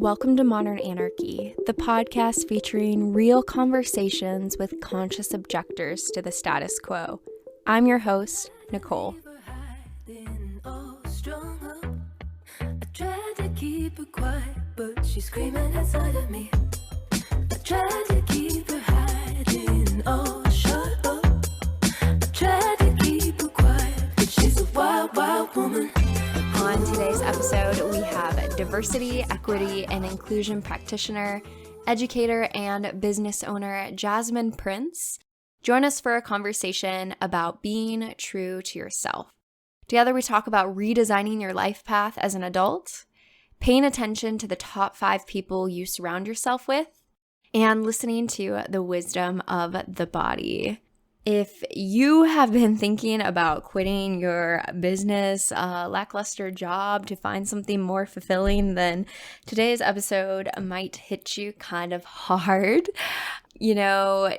Welcome to Modern Anarchy, the podcast featuring real conversations with conscious objectors to the status quo. I'm your host, Nicole. I tried to keep her quiet, but she's screaming inside of me. I tried to keep her hiding, oh, shut up. I tried to keep her quiet, but she's a wild, wild woman. On today's episode, we have diversity, equity, and inclusion practitioner, educator, and business owner Jasmine Prince. Join us for a conversation about being true to yourself. Together, we talk about redesigning your life path as an adult, paying attention to the top 5 people you surround yourself with, and listening to the wisdom of the body. If you have been thinking about quitting your business, lackluster job to find something more fulfilling, then today's episode might hit you kind of hard. You know,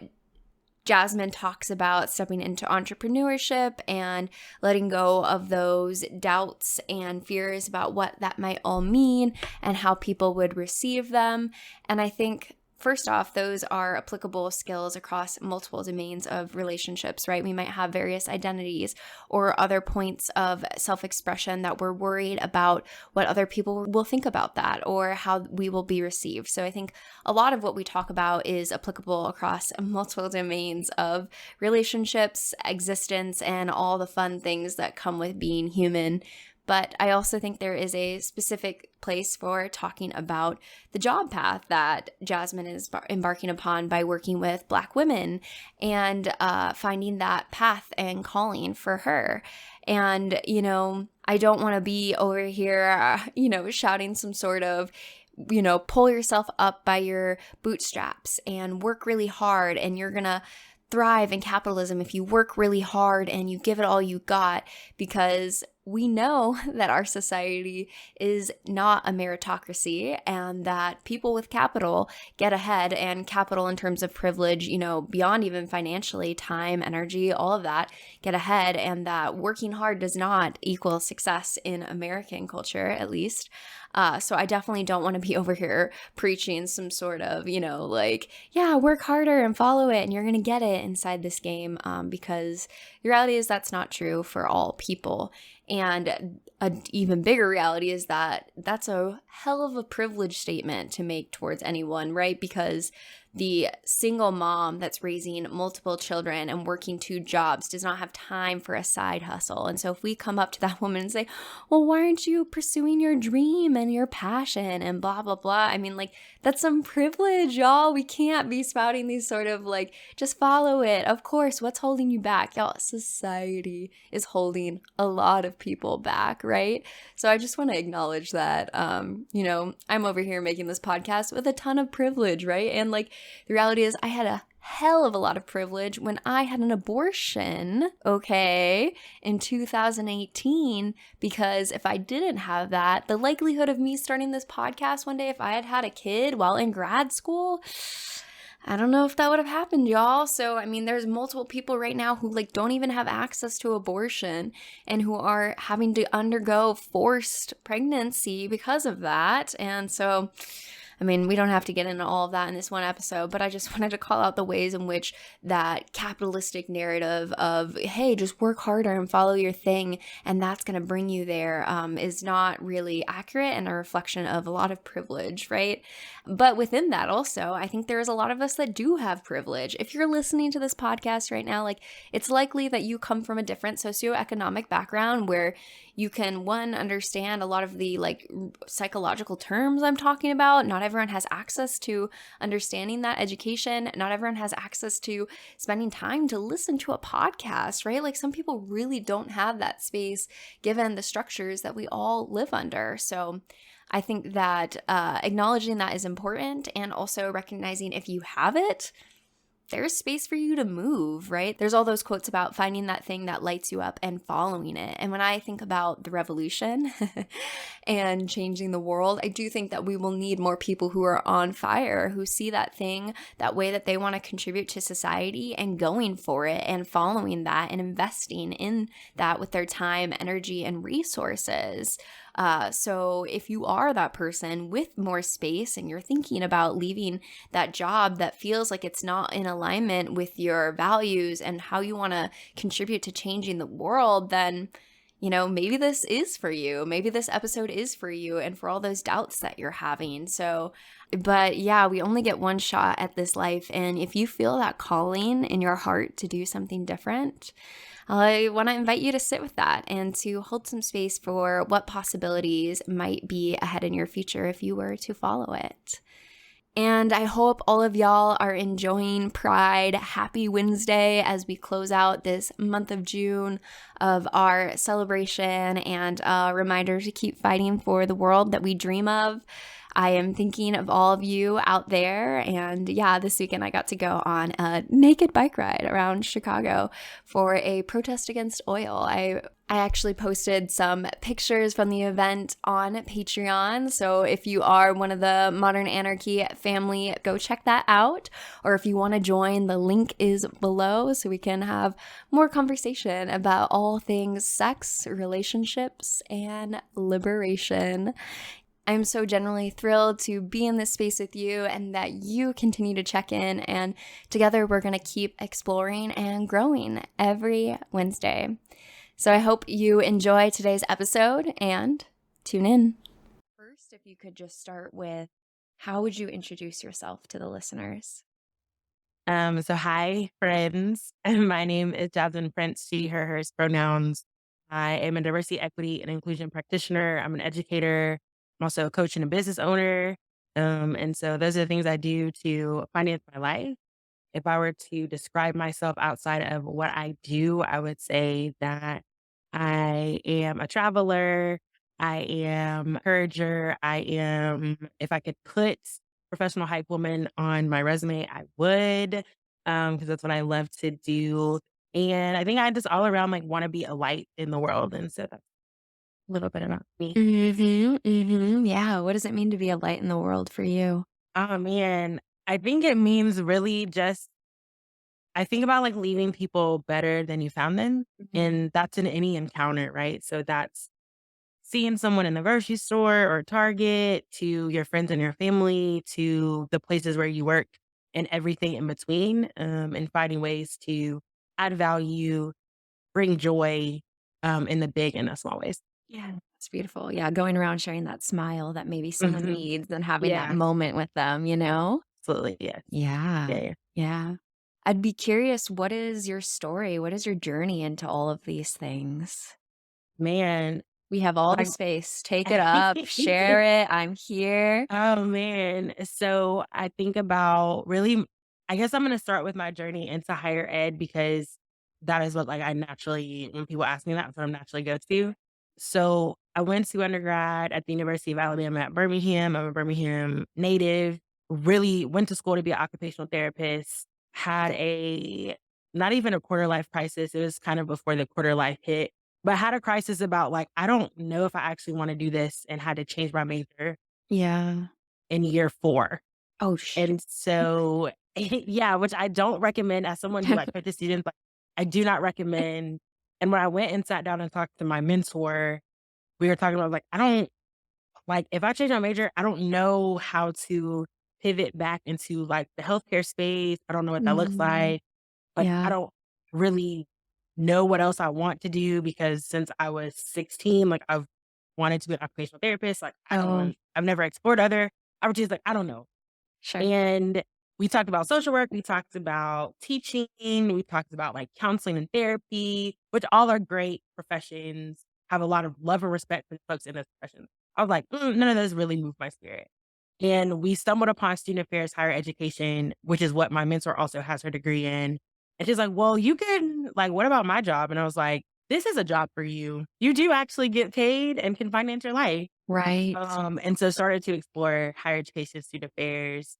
Jasmine talks about stepping into entrepreneurship and letting go of those doubts and fears about what that might all mean and how people would receive them. And I think first off, those are applicable skills across multiple domains of relationships, right? We might have various identities or other points of self-expression that we're worried about what other people will think about that or how we will be received. So I think a lot of what we talk about is applicable across multiple domains of relationships, existence, and all the fun things that come with being human. But I also think there is a specific place for talking about the job path that Jasmine is embarking upon by working with Black women and finding that path and calling for her. And, you know, I don't want to be over here, shouting some sort of, pull yourself up by your bootstraps and work really hard and you're going to thrive in capitalism if you work really hard and you give it all you got, because we know that our society is not a meritocracy and that people with capital get ahead, and capital in terms of privilege, beyond even financially, time, energy, all of that get ahead, and that working hard does not equal success in American culture, at least. So I definitely don't want to be over here preaching some sort of, work harder and follow it and you're going to get it inside this game, because the reality is that's not true for all people. And an even bigger reality is that that's a hell of a privilege statement to make towards anyone, right? Because the single mom that's raising multiple children and working 2 jobs does not have time for a side hustle. And so if we come up to that woman and say, well, why aren't you pursuing your dream and your passion and blah, blah, blah? I mean, that's some privilege, y'all. We can't be spouting these sort of just follow it. Of course, what's holding you back? Y'all, society is holding a lot of people back, right? So I just want to acknowledge that, I'm over here making this podcast with a ton of privilege, right? And the reality is I had a hell of a lot of privilege when I had an abortion, in 2018, because if I didn't have that, the likelihood of me starting this podcast one day, if I had had a kid while in grad school, I don't know if that would have happened, y'all. So, there's multiple people right now who don't even have access to abortion and who are having to undergo forced pregnancy because of that. And so, we don't have to get into all of that in this one episode, but I just wanted to call out the ways in which that capitalistic narrative of, hey, just work harder and follow your thing, and that's going to bring you there, is not really accurate and a reflection of a lot of privilege, right? But within that also, I think there's a lot of us that do have privilege. If you're listening to this podcast right now, it's likely that you come from a different socioeconomic background where you can, one, understand a lot of the psychological terms I'm talking about. Not everyone has access to understanding that education. Not everyone has access to spending time to listen to a podcast, right? Some people really don't have that space given the structures that we all live under. So I think that acknowledging that is important, and also recognizing if you have it, there's space for you to move, right? There's all those quotes about finding that thing that lights you up and following it. And when I think about the revolution and changing the world, I do think that we will need more people who are on fire, who see that thing, that way that they want to contribute to society and going for it and following that and investing in that with their time, energy, and resources. So if you are that person with more space and you're thinking about leaving that job that feels like it's not in alignment with your values and how you want to contribute to changing the world, then maybe this is for you. Maybe this episode is for you and for all those doubts that you're having. So, but yeah, we only get one shot at this life. And if you feel that calling in your heart to do something different, I want to invite you to sit with that and to hold some space for what possibilities might be ahead in your future if you were to follow it. And I hope all of y'all are enjoying Pride. Happy Wednesday as we close out this month of June of our celebration, and a reminder to keep fighting for the world that we dream of. I am thinking of all of you out there. And yeah, this weekend I got to go on a naked bike ride around Chicago for a protest against oil. I actually posted some pictures from the event on Patreon. So if you are one of the Modern Anarchy family, go check that out. Or if you want to join, the link is below so we can have more conversation about all things sex, relationships, and liberation. I'm so genuinely thrilled to be in this space with you and that you continue to check in. And together we're going to keep exploring and growing every Wednesday. So I hope you enjoy today's episode and tune in. First, if you could just start with, how would you introduce yourself to the listeners? So hi, friends. My name is Jasmine Prince, she, her, hers pronouns. I am a diversity, equity, and inclusion practitioner. I'm an educator. I'm also a coach and a business owner. And so those are the things I do to finance my life. If I were to describe myself outside of what I do, I would say that I am a traveler. I am a encourager. I am, if I could put professional hype woman on my resume, I would, because that's what I love to do. And I think I just all around like want to be a light in the world. And so that's a little bit about me. Yeah. What does it mean to be a light in the world for you? Oh man, I think it means really just I think about like leaving people better than you found them. And that's in any encounter, right? So that's seeing someone in the grocery store or Target, to your friends and your family, to the places where you work and everything in between, and finding ways to add value, bring joy, in the big and the small ways. Yeah, that's beautiful. Yeah, going around sharing that smile that maybe someone Mhm. needs and having that Yeah, moment with them? absolutely. Yes. Yeah. Yeah, yeah. Yeah. I'd be curious, what is your story? What is your journey into all of these things? Man, We have all the like space. Take it up, share it. I'm here. Oh man. So I think about really, I guess I'm going to start with my journey into higher ed because that is what like I naturally, when people ask me that, that's what I'm naturally go to. So I went to undergrad at the University of Alabama at Birmingham. I'm a Birmingham native, really went to school to be an occupational therapist, had a, not even a quarter life crisis. It was kind of before the quarter life hit, but had a crisis about like, I don't know if I actually want to do this, and had to change my major Yeah. in year 4. Oh, And so, yeah, which I don't recommend as someone who like put the students, like I do not recommend. And when I went and sat down and talked to my mentor, we were talking about like, I don't like if I change my major, I don't know how to pivot back into like the healthcare space. I don't know what that looks Mhm. like. Like I Yeah. don't really know what else I want to do because since I was 16, like I've wanted to be an occupational therapist. Like Oh, I've never explored other opportunities. Like I don't know. sure. And we talked about social work, we talked about teaching, we talked about like counseling and therapy, which all are great professions, have a lot of love and respect for the folks in those professions. I was like, none of those really moved my spirit. And we stumbled upon student affairs, higher education, which is what my mentor also has her degree in. And she's like, well, you can, like, what about my job? And I was like, this is a job for you. You do actually get paid and can finance your life. Right. And so started to explore higher education, student affairs,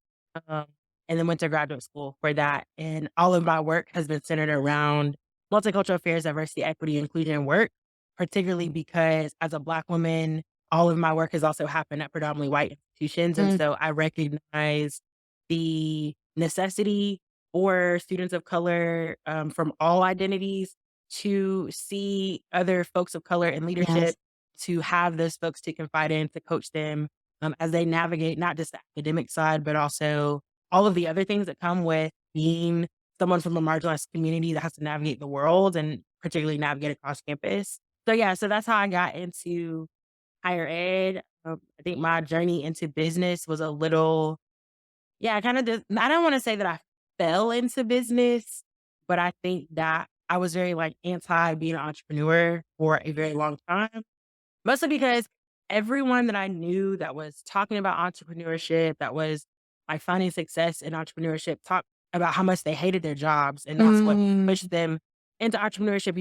um, and then went to graduate school for that. And all of my work has been centered around multicultural affairs, diversity, equity, inclusion work, particularly because as a Black woman, all of my work has also happened at predominantly white institutions. And Mm, so I recognize the necessity for students of color, from all identities to see other folks of color in yes. leadership, to have those folks to confide in, to coach them as they navigate not just the academic side, but also all of the other things that come with being someone from a marginalized community that has to navigate the world and particularly navigate across campus. So yeah, so that's how I got into higher ed. I think my journey into business was a little, yeah, kind of. I don't want to say that I fell into business, but I think that I was very like anti being an entrepreneur for a very long time. Mostly because everyone that I knew that was talking about entrepreneurship, that was like finding success in entrepreneurship, talked about how much they hated their jobs, and that's what Mm. pushed them into entrepreneurship.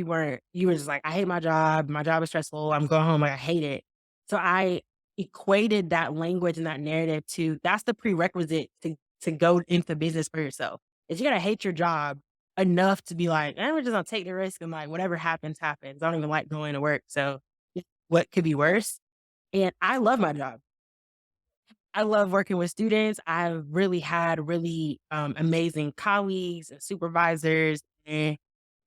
You were just like, I hate my job is stressful, I'm going home, like I hate it. So I equated that language and that narrative to that's the prerequisite to go into business for yourself. Is you gotta hate your job enough to be like, we're just gonna take the risk and like whatever happens, happens. I don't even like going to work. So what could be worse? And I love my job. I love working with students. I've really had really amazing colleagues and supervisors and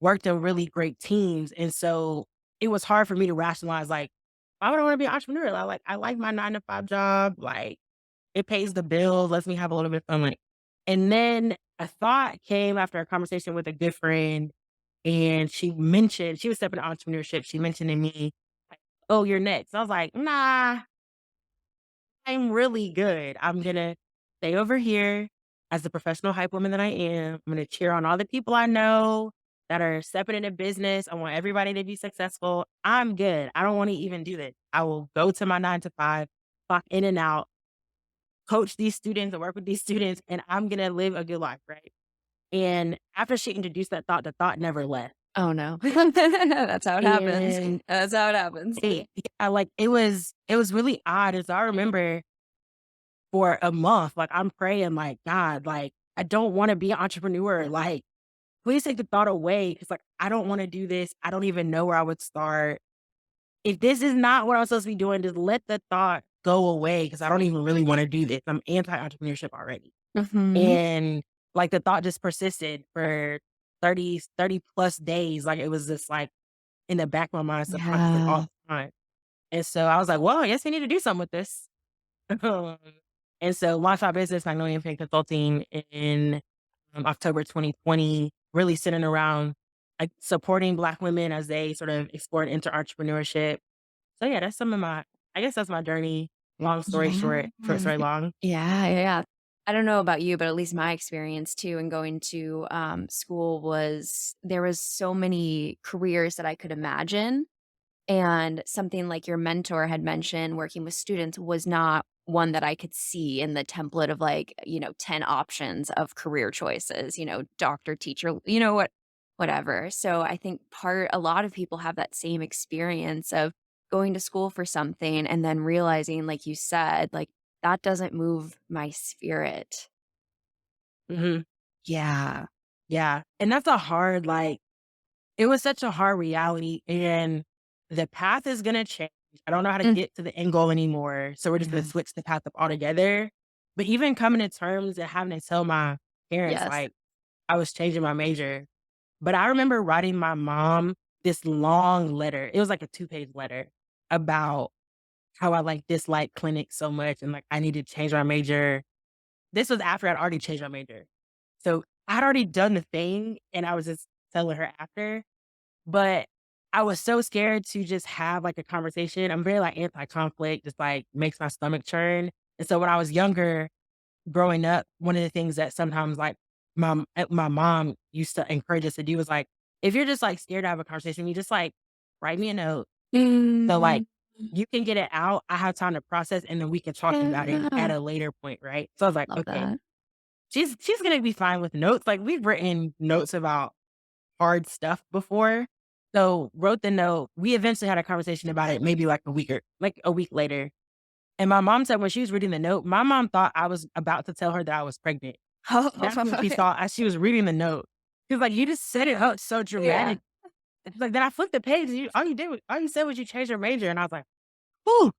worked in really great teams. And so it was hard for me to rationalize, like, why would I want to be an entrepreneur? I like my 9 to 5 job. Like it pays the bills, lets me have a little bit of fun. And then a thought came after a conversation with a good friend, and she was stepping into entrepreneurship. She mentioned to me, like, oh, you're next. I was like, nah, I'm really good. I'm gonna stay over here as the professional hype woman that I am. I'm gonna cheer on all the people I know that are stepping into business. I want everybody to be successful. I'm good. I don't want to even do this. I will go to my 9 to 5, clock in and out, coach these students and work with these students, and I'm gonna live a good life, right? And after she introduced that thought, the thought never left. Oh, no. That's how it happens. And That's how it happens. it was really odd. As I remember for a month, like I'm praying, like, God, like, I don't want to be an entrepreneur. Like, please take the thought away. Cause like I don't want to do this. I don't even know where I would start. If this is not what I'm supposed to be doing, just let the thought go away. Cause I don't even really want to do this. I'm anti-entrepreneurship already. Mhm. And like the thought just persisted for 30 plus days. Like it was just like in the back of my mind subconsciously all Yeah. the time. And so I was like, well, I guess we need to do something with this. Um, and so launched my business, Magnolia Pink Consulting, in October 2020, really centered around like supporting Black women as they sort of explored into entrepreneurship. So yeah, that's some of I guess that's my journey. Long story Yeah. short, short story long. Yeah, yeah, yeah. I don't know about you, but at least my experience too in going to school was there was so many careers that I could imagine. And something like your mentor had mentioned, working with students was not one that I could see in the template of like, 10 options of career choices, doctor, teacher, whatever. So I think a lot of people have that same experience of going to school for something and then realizing, like you said, like that doesn't move my spirit. Hmm. Yeah. Yeah. And that's a hard, like, it was such a hard reality. And the path is going to change. I don't know how to Mm. get to the end goal anymore. So we're just going Yeah. to switch the path up altogether. But even coming to terms and having to tell my parents, Yes. like, I was changing my major. But I remember writing my mom this long letter. It was like a 2-page letter about how I like disliked clinic so much and like I needed to change my major. This was after I'd already changed my major. So I'd already done the thing and I was just telling her after. But I was so scared to just have like a conversation. I'm very like anti-conflict, just like makes my stomach churn. And so when I was younger, growing up, one of the things that sometimes like my mom used to encourage us to do was like, if you're just like scared to have a conversation, you just like write me a note. So like Mhm. you can get it out. I have time to process and then we can talk about it at Yeah. a later point, right? So I was like, Love okay, that. she's gonna be fine with notes. Like we've written notes about hard stuff before. So wrote the note. We eventually had a conversation about it maybe like a week later. And my mom said when she was reading the note, my mom thought I was about to tell her that I was pregnant. Oh, That's what she okay. thought as she was reading the note. She was like, "You just said it out so Yeah. dramatic." It's like, then I flipped the page. All you said was you changed your major, and I was like, "Whew,"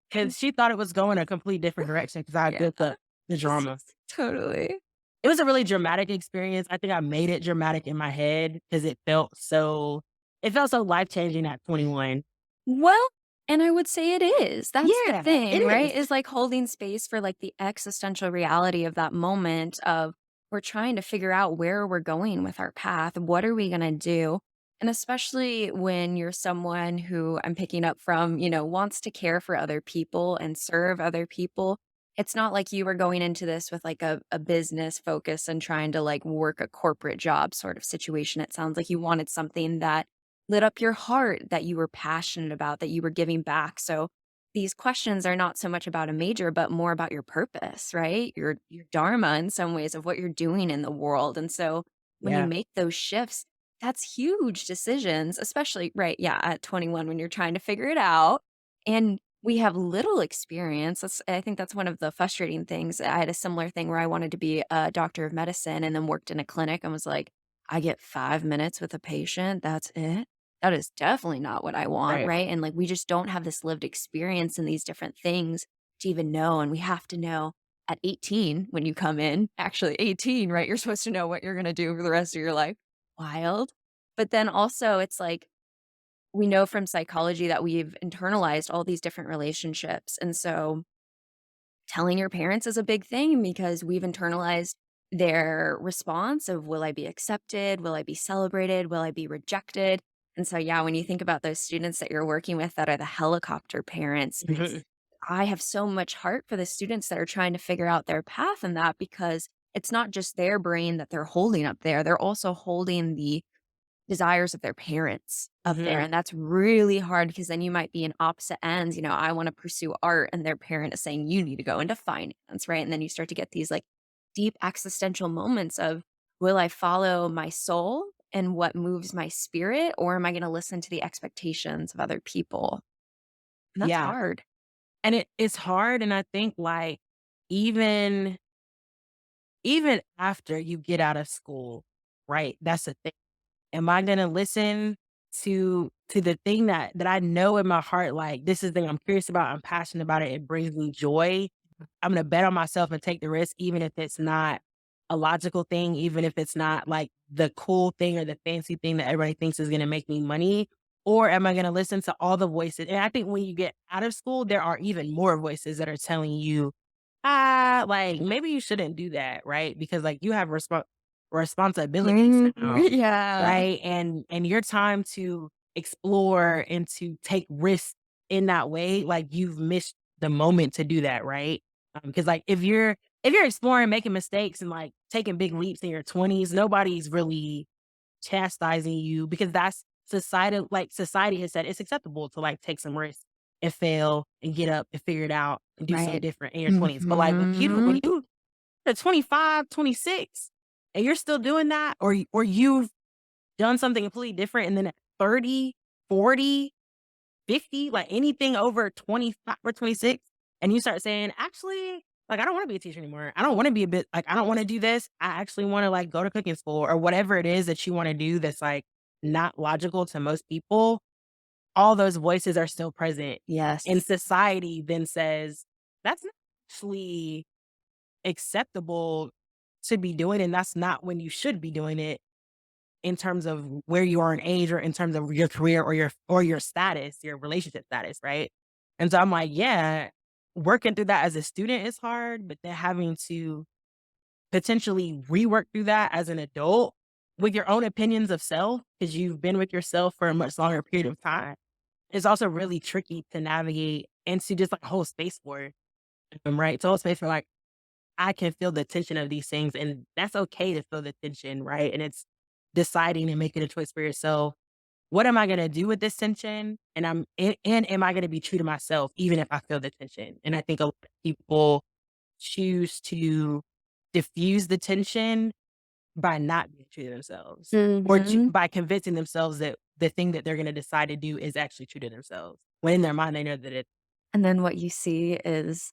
because she thought it was going a complete different direction because I Yeah. built up the drama. Totally. It was a really dramatic experience. I think I made it dramatic in my head because it felt so life changing at 21. Well, And I would say it is. That's the Yeah, it thing, right? is. Is like holding space for like the existential reality of that moment of we're trying to figure out where we're going with our path. What are we going to do? And especially when you're someone who I'm picking up from, wants to care for other people and serve other people. It's not like you were going into this with like a business focus and trying to like work a corporate job sort of situation. It sounds like you wanted something that lit up your heart, that you were passionate about, that you were giving back. So these questions are not so much about a major, but more about your purpose, right? Your dharma in some ways of what you're doing in the world. And so when you Yeah, make those shifts, that's huge decisions, especially right, yeah, at 21 when you're trying to figure it out. And we have little experience. I think that's one of the frustrating things. I had a similar thing where I wanted to be a doctor of medicine and then worked in a clinic and was like, I get 5 minutes with a patient. That's it. That is definitely not what I want, right. right? And, like, we just don't have this lived experience in these different things to even know, and we have to know at 18 when you come in, actually 18, right? You're supposed to know what you're gonna do for the rest of your life. Wild. But then also it's like, we know from psychology that we've internalized all these different relationships, and so telling your parents is a big thing because we've internalized their response of, "Will I be accepted? Will I be celebrated? Will I be rejected?" And so, yeah, when you think about those students that you're working with that are the helicopter parents, Mhm. I have so much heart for the students that are trying to figure out their path in that because it's not just their brain that they're holding up there. They're also holding the desires of their parents up there, Mhm. and that's really hard because then you might be in opposite ends, I wanna pursue art, and their parent is saying, "You need to go into finance," right? And then you start to get these, like, deep existential moments of, "Will I follow my soul and what moves my spirit, or am I gonna listen to the expectations of other people?" And that's Yeah, hard. and it's hard, and I think, like, even even after you get out of school, right, that's the thing. Am I gonna listen to the thing that I know in my heart, like, this is the thing I'm curious about, I'm passionate about it, it brings me joy. I'm gonna bet on myself and take the risk, even if it's not a logical thing, even if it's not like the cool thing or the fancy thing that everybody thinks is gonna make me money. Or am I gonna listen to all the voices? And I think when you get out of school, there are even more voices that are telling you, like maybe you shouldn't do that, right? Because like you have responsibilities Mhm. now, Yeah. right? And your time to explore and to take risks in that way, like you've missed the moment to do that, right? Because like if you're exploring, making mistakes and like taking big leaps in your 20s, nobody's really chastising you because that's society has said it's acceptable to like take some risks and fail and get up and figure it out and do something Right. different in your 20s. But like when Mhm. you are 25, 26, and you're still doing that, or you've done something completely different and then at 30, 40, 50, like anything over 25 or 26, and you start saying, actually, like, I don't want to be a teacher anymore. I don't want to be a bit like, I don't want to do this. I actually want to like go to cooking school or whatever it is that you want to do that's like not logical to most people. All those voices are still present. And Yes. society then says, that's not actually acceptable to be doing. And that's not when you should be doing it in terms of where you are in age or in terms of your career or your status, your relationship status, right? And so I'm like, yeah, working through that as a student is hard, but then having to potentially rework through that as an adult with your own opinions of self, because you've been with yourself for a much longer period of time, is also really tricky to navigate and to just like hold space for, right? To hold space for like, I can feel the tension of these things, and that's okay to feel the tension, right? And it's deciding and making a choice for yourself. What am I gonna do with this tension? And am I gonna be true to myself even if I feel the tension? And I think a lot of people choose to diffuse the tension by not being true to themselves or Mhm. by convincing themselves that the thing that they're gonna decide to do is actually true to themselves. When in their mind they know that it And then what you see is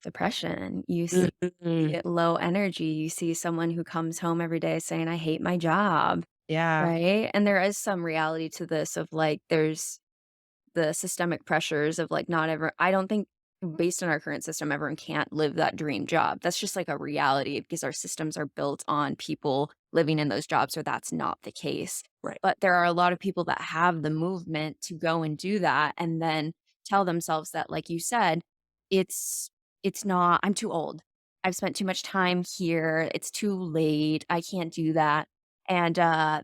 depression. You see Mhm. low energy. You see someone who comes home every day saying, "I hate my job," Yeah. right? And there is some reality to this of, like, there's the systemic pressures of, like, not ever I don't think based on our current system, everyone can't live that dream job. That's just, like, a reality because our systems are built on people living in those jobs where that's not the case. Right. But there are a lot of people that have the movement to go and do that, and then tell themselves that, like you said, it's it's not, I'm too old. I've spent too much time here. It's too late. I can't do that. And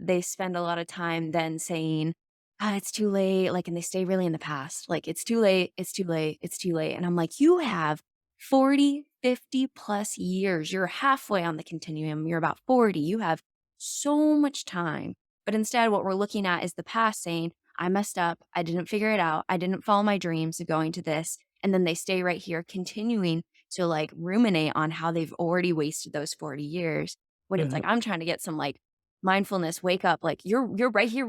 they spend a lot of time then saying, it's too late. Like, and they stay really in the past. Like, it's too late. It's too late. It's too late. And I'm like, you have 40, 50 plus years. You're halfway on the continuum. You're about 40. You have so much time. But instead, what we're looking at is the past saying, I messed up. I didn't figure it out. I didn't follow my dreams of going to this. And then they stay right here, continuing to like ruminate on how they've already wasted those 40 years. When it's Mhm. like, I'm trying to get some like mindfulness, wake up, like you're right here,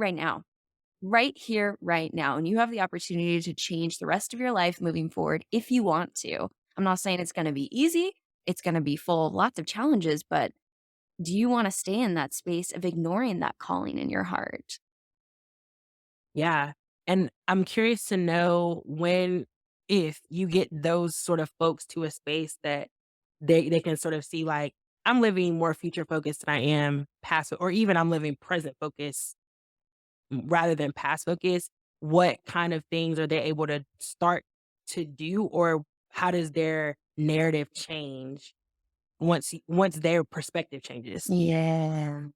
right now. And you have the opportunity to change the rest of your life moving forward if you want to. I'm not saying it's going to be easy. It's going to be full of lots of challenges, but do you want to stay in that space of ignoring that calling in your heart? Yeah. And I'm curious to know when, if you get those sort of folks to a space that they can sort of see like, I'm living more future focused than I am past, or even I'm living present focused rather than past focused. What kind of things are they able to start to do, or how does their narrative change once their perspective changes? Yeah.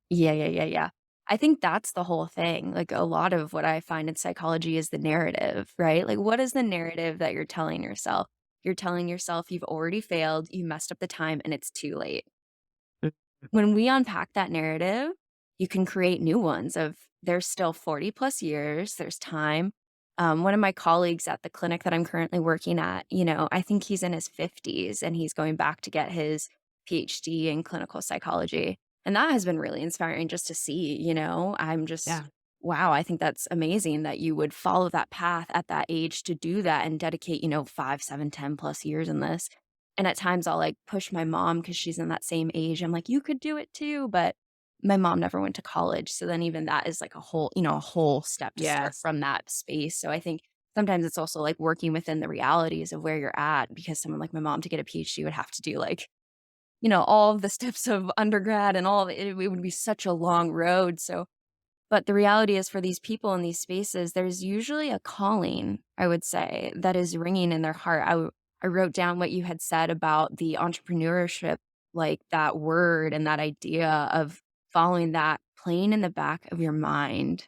Yeah. I think that's the whole thing. Like a lot of what I find in psychology is the narrative, right? Like what is the narrative that you're telling yourself? You're telling yourself you've already failed, you messed up the time, and it's too late. Mm. When we unpack that narrative, you can create new ones of there's still 40 plus years, there's time. One of my colleagues at the clinic that I'm currently working at, I think he's in his 50s and he's going back to get his PhD in clinical psychology. And that has been really inspiring just to see, I'm just, Yeah. wow, I think that's amazing that you would follow that path at that age to do that and dedicate, 5, 7, 10 plus years in this. And at times I'll like push my mom because she's in that same age. I'm like, you could do it too. But my mom never went to college. So then even that is like a whole step to start Yes. from that space. So I think sometimes it's also like working within the realities of where you're at because someone like my mom to get a PhD would have to do like, all of the steps of undergrad and all of it. It would be such a long road. So but the reality is for these people in these spaces, there's usually a calling, I would say, that is ringing in their heart. I wrote down what you had said about the entrepreneurship, like that word and that idea of following that playing in the back of your mind.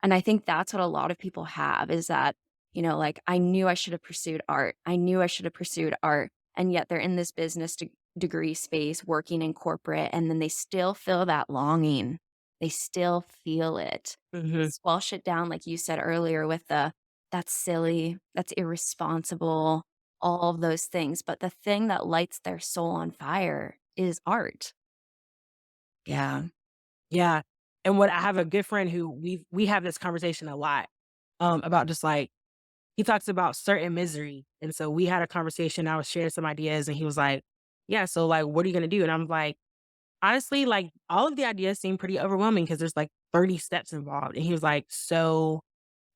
And I think that's what a lot of people have is that, like, I knew I should have pursued art. I knew I should have pursued art. And yet they're in this business degree space working in corporate, and then they still feel that longing. They still feel it. Hmm. Squelch it down, like you said earlier, with that's silly, that's irresponsible, all of those things. But the thing that lights their soul on fire is art. Yeah. Yeah. And what I have a good friend who we have this conversation a lot, about just like, he talks about certain misery. And so we had a conversation, I was sharing some ideas and he was like, yeah, so like, what are you going to do? And I'm like, honestly, like all of the ideas seem pretty overwhelming because there's like 30 steps involved. And he was like, so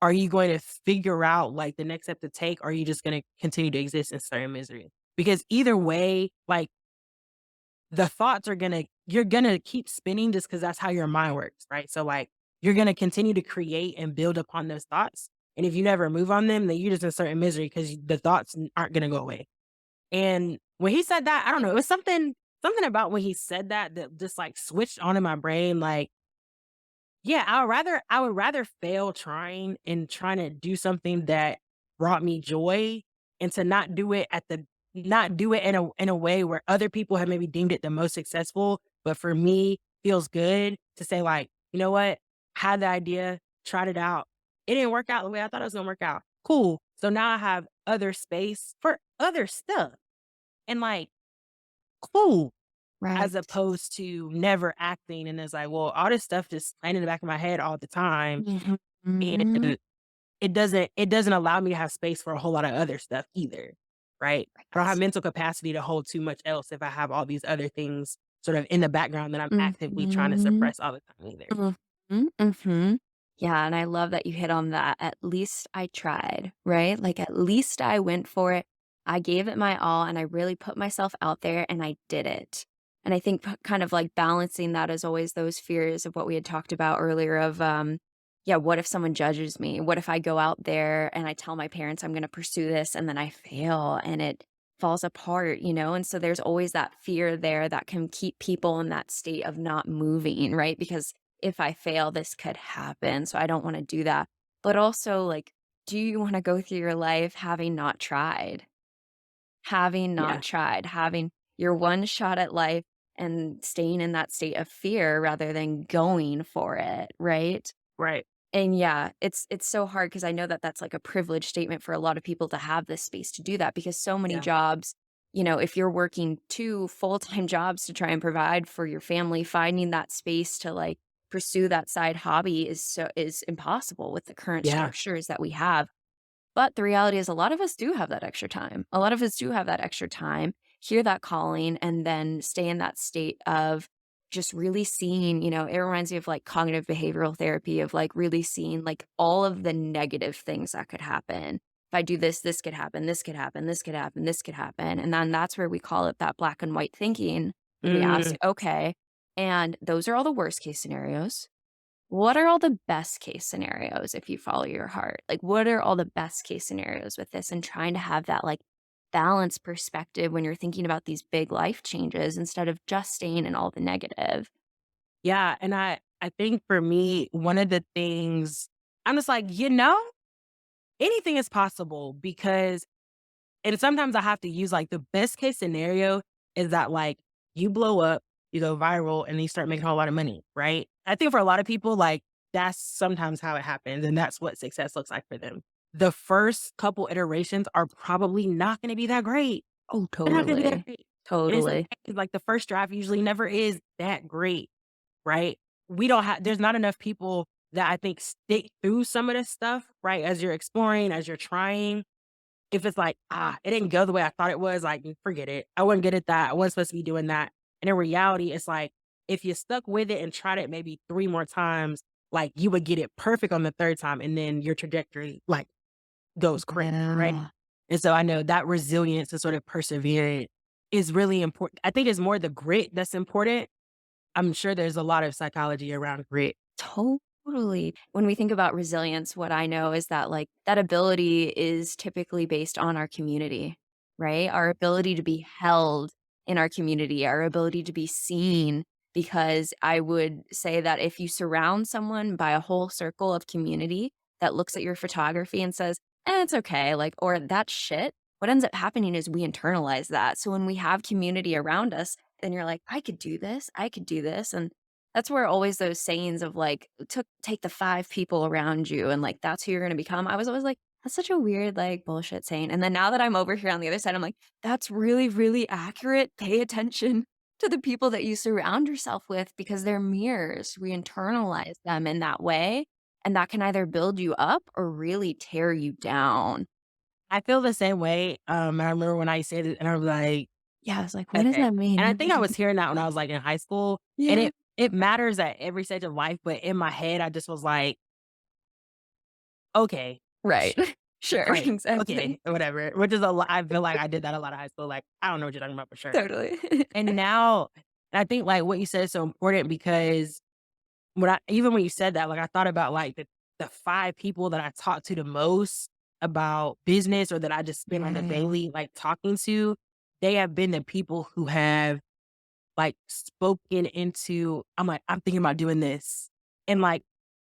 are you going to figure out like the next step to take? Or are you just going to continue to exist in certain misery? Because either way, like the thoughts are you're gonna keep spinning just because that's how your mind works, right? So like you're gonna continue to create and build upon those thoughts. And if you never move on them, then you're just in certain misery because the thoughts aren't gonna go away. And when he said that, I don't know, it was something about when he said that that just like switched on in my brain. Like, yeah, I would rather fail trying to do something that brought me joy and to not do it in a way where other people have maybe deemed it the most successful, but for me feels good to say like, you know what? Had the idea, tried it out. It didn't work out the way I thought it was gonna work out. Cool. So now I have other space for other stuff. And like, cool. As Right. opposed to never acting and it's like, well, all this stuff just playing in the back of my head all the time. Mhm. And it doesn't allow me to have space for a whole lot of other stuff either. Right. I don't have Yes. mental capacity to hold too much else if I have all these other things sort of in the background that I'm actively trying to Mhm. suppress all the time either. Mhm, mhm. Yeah, and I love that you hit on that. At least I tried, right? Like, at least I went for it. I gave it my all, and I really put myself out there, and I did it. And I think kind of like balancing that is always those fears of what we had talked about earlier of, yeah, what if someone judges me? What if I go out there and I tell my parents I'm going to pursue this and then I fail and it falls apart, you know? And so there's always that fear there that can keep people in that state of not moving, right? Because if I fail, this could happen. So I don't want to do that. But also, like, do you want to go through your life having not tried? Having not Yeah. tried, having your one shot at life and staying in that state of fear rather than going for it, right? Right. And yeah, it's so hard because I know that that's like a privileged statement for a lot of people to have this space to do that because so many Yeah. jobs, you know, if you're working 2 full-time jobs to try and provide for your family, finding that space to like pursue that side hobby is impossible with the current Yeah. structures that we have. But the reality is a lot of us do have that extra time. A lot of us do have that extra time, hear that calling, and then stay in that state of just really seeing, you know, it reminds me of like cognitive behavioral therapy of like really seeing like all of the negative things that could happen. If I do this, this could happen, this could happen, this could happen, this could happen. And then that's where we call it that black and white thinking. And we ask, Mm, okay, and those are all the worst case scenarios. What are all the best case scenarios if you follow your heart? Like, what are all the best case scenarios with this? And trying to have that like balanced perspective when you're thinking about these big life changes instead of just staying in all the negative. yeah. And I think for me, one of the things I'm just like, anything is possible because and sometimes I have to use like the best case scenario is that like you blow up, you go viral, and then you start making a whole lot of money, right? I think for a lot of people, like that's sometimes how it happens, and that's what success looks like for them. The first couple iterations are probably not going to be that great. Oh, They're not going to be that totally. great, and it's Totally. okay. Like the first draft usually never is that great, right? We don't have. There's not enough people that I think stick through some of this stuff, right? As you're exploring, as you're trying if it's like, it didn't go the way I thought it was, like, forget it. I wasn't good at that. I wasn't supposed to be doing that. And in reality, it's like, if you stuck with it and tried it maybe 3 more times, like, you would get it perfect on the 3rd time, and then your trajectory, like, goes crazy, right? Yeah. And so I know that resilience and sort of perseverance is really important. I think it's more the grit that's important. I'm sure there's a lot of psychology around grit. Totally. When we think about resilience, what I know is that like that ability is typically based on our community, right? Our ability to be held in our community, our ability to be seen. Because I would say that if you surround someone by a whole circle of community that looks at your photography and says, it's okay, like, or that's shit, what ends up happening is we internalize that. So when we have community around us, then you're like, I could do this, I could do this. And that's where always those sayings of like, took take the 5 people around you and like that's who you're gonna become. I was always like, that's such a weird, like, bullshit saying. And then now that I'm over here on the other side, I'm like, that's really, really accurate. Pay attention to the people that you surround yourself with because they're mirrors. We internalize them in that way. And that can either build you up or really tear you down. I feel the same way. I remember when I said it, and I was like, Yeah, I was like, what does okay. that And I mean? think I was hearing that when I was, like, in high school, and Yeah. it matters at every stage of life, but in my head, I just was like, "Okay, Right. sh Sure. right, Exactly. okay, whatever," which is a lot I feel like I did that a lot of high school, like, I don't know what you're talking about for sure. Totally. And now and I think, like, what you said is so important because even when you said that, like, I thought about, like, the 5 people that I talk to the most about business or that I just spend on the Yeah. daily, like, talking to, they have been the people who have like, spoken into I'm like, "I'm thinking about doing this." And, like,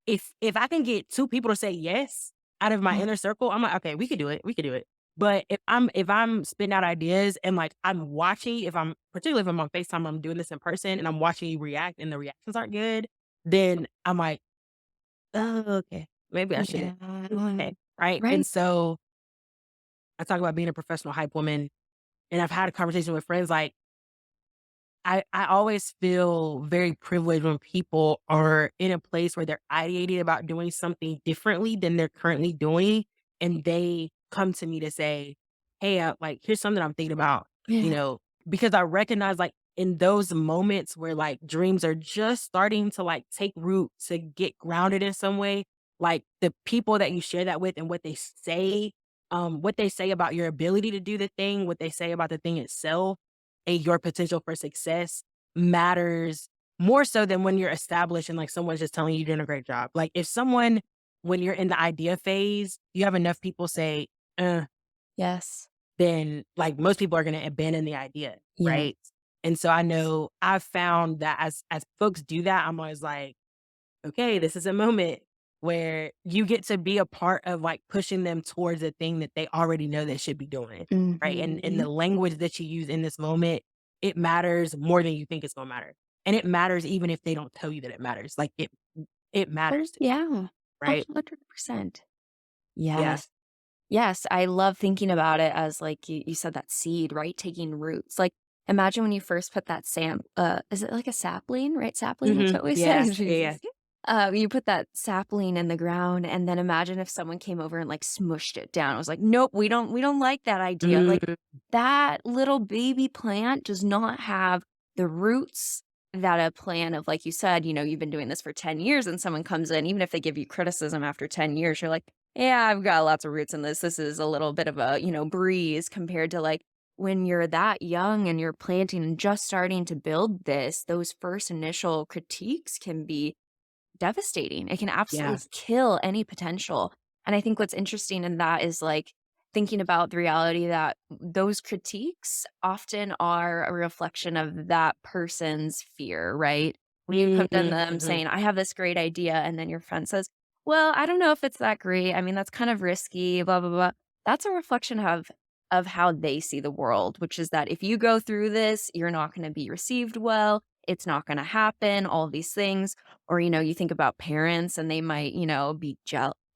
if I can get 2 people to say yes out of my inner circle, I'm like, "Okay, we could do it, we could do it." But if I'm spitting out ideas and, like, I'm watching if I'm particularly if I'm on FaceTime, I'm doing this in person, and I'm watching you react and the reactions aren't good, then I'm like, "Oh, okay. Maybe I shouldn't." Yeah. Okay, right? Right. And so, I talk about being a professional hype woman, and I've had a conversation with friends like I always feel very privileged when people are in a place where they're ideating about doing something differently than they're currently doing, and they come to me to say, "Hey, like, here's something I'm thinking about," you Yeah. know, because I recognize, like, in those moments where, like, dreams are just starting to, like, take root, to get grounded in some way, like, the people that you share that with and what they say about your ability to do the thing, what they say about the thing itself, and your potential for success matters more so than when you're established and like someone's just telling you you're doing a great job. Like if someone when you're in the idea phase, you have enough people say, uh, Yes. then like most people are going to abandon the idea. Yeah. Right. And so I know I've found that as folks do that, I'm always like, okay, this is a moment where you get to be a part of like pushing them towards a thing that they already know they should be doing. Right. And Mhm. the language that you use in this moment, it matters more than you think it's gonna matter. And it matters even if they don't tell you that it matters. Like it Oh, matters to me. yeah. Right. 100%. Yeah. Yes. Yes, I love thinking about it as, like, you said that seed, right, taking roots. Like, imagine when you first put that is it like a sapling, right? Sapling, that's what we say? Yes. Yeah. Yeah. Jesus. You put that sapling in the ground, and then imagine if someone came over and, like, smushed it down. It was like, "Nope, we don't like that idea." Like, Mhm. that little baby plant does not have the roots that a plant of, like you said, you've been doing this for 10 years and someone comes in, even if they give you criticism after 10 years, you're like, yeah, I've got lots of roots in this. This is a little bit of a, breeze compared to like when you're that young and you're planting and just starting to build this, those first initial critiques can be devastating. It can absolutely Yeah. kill any potential. And I think what's interesting in that is like thinking about the reality that those critiques often are a reflection of that person's fear, right? When you put in them Mhm. saying, I have this great idea, and then your friend says, well, I don't know if it's that great. I mean, that's kind of risky, blah, blah, blah. That's a reflection of how they see the world, which is that if you go through this, you're not going to be received well. It's not going to happen, all of these things. Or, you think about parents and they might, be